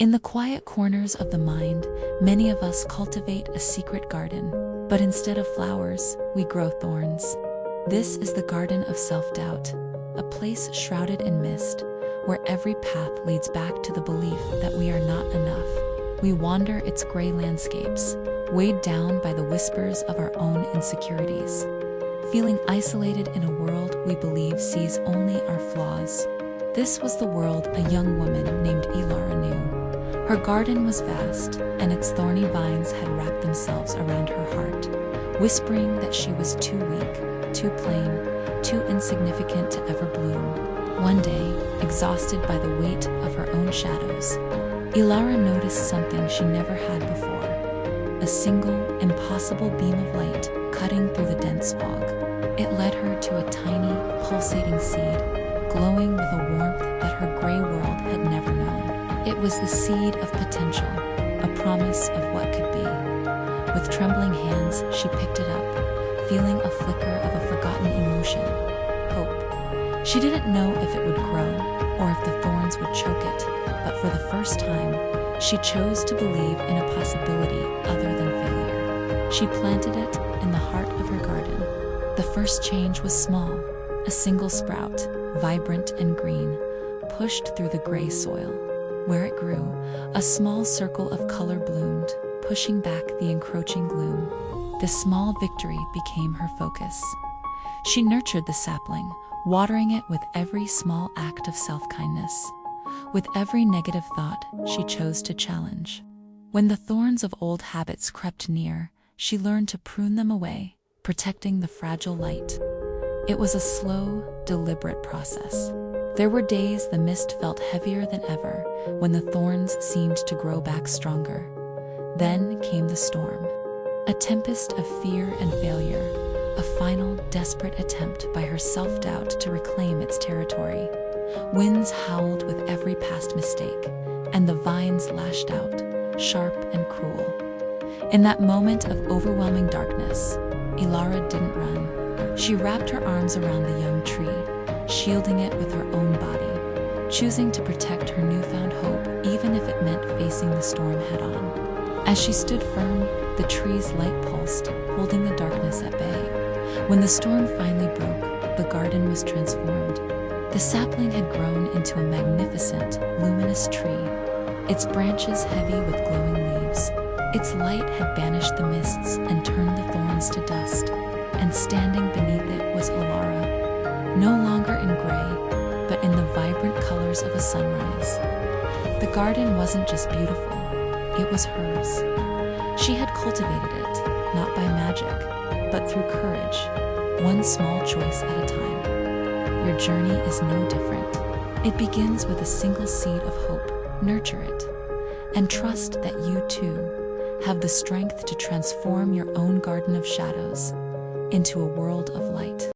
In the quiet corners of the mind, many of us cultivate a secret garden, but instead of flowers, we grow thorns. This is the garden of self-doubt, a place shrouded in mist, where every path leads back to the belief that we are not enough. We wander its gray landscapes, weighed down by the whispers of our own insecurities, feeling isolated in a world we believe sees only our flaws. This was the world a young woman named Elara knew. Her garden was vast, and its thorny vines had wrapped themselves around her heart, whispering that she was too weak, too plain, too insignificant to ever bloom. One day, exhausted by the weight of her own shadows, Elara noticed something she never had before: a single, impossible beam of light cutting through the dense fog. It led her to a tiny, pulsating seed, glowing with a warmth that her gray world had never known. It was the seed of potential, a promise of what could be. With trembling hands, she picked it up, feeling a flicker of a forgotten emotion: hope. She didn't know if it would grow, or if the thorns would choke it, but for the first time, she chose to believe in a possibility other than failure. She planted it in the heart of her garden. The first change was small: a single sprout, vibrant and green, pushed through the gray soil. Where it grew, a small circle of color bloomed, pushing back the encroaching gloom. This small victory became her focus. She nurtured the sapling, watering it with every small act of self-kindness. With every negative thought, she chose to challenge. When the thorns of old habits crept near, she learned to prune them away, protecting the fragile light. It was a slow, deliberate process. There were days the mist felt heavier than ever, when the thorns seemed to grow back stronger. Then came the storm, a tempest of fear and failure, a final, desperate attempt by her self-doubt to reclaim its territory. Winds howled with every past mistake, and the vines lashed out, sharp and cruel. In that moment of overwhelming darkness, Elara didn't run. She wrapped her arms around the young tree, shielding it with her own body, choosing to protect her newfound hope even if it meant facing the storm head-on. As she stood firm, the tree's light pulsed, holding the darkness at bay. When the storm finally broke, the garden was transformed. The sapling had grown into a magnificent, luminous tree, its branches heavy with glowing leaves. Its light had banished the mists and turned the thorns to dust, and standing beneath it was Elara, no longer in gray, but in the vibrant colors of a sunrise. The garden wasn't just beautiful, it was hers. She had cultivated it, not by magic, but through courage, one small choice at a time. Your journey is no different. It begins with a single seed of hope. Nurture it, and trust that you too have the strength to transform your own garden of shadows into a world of light.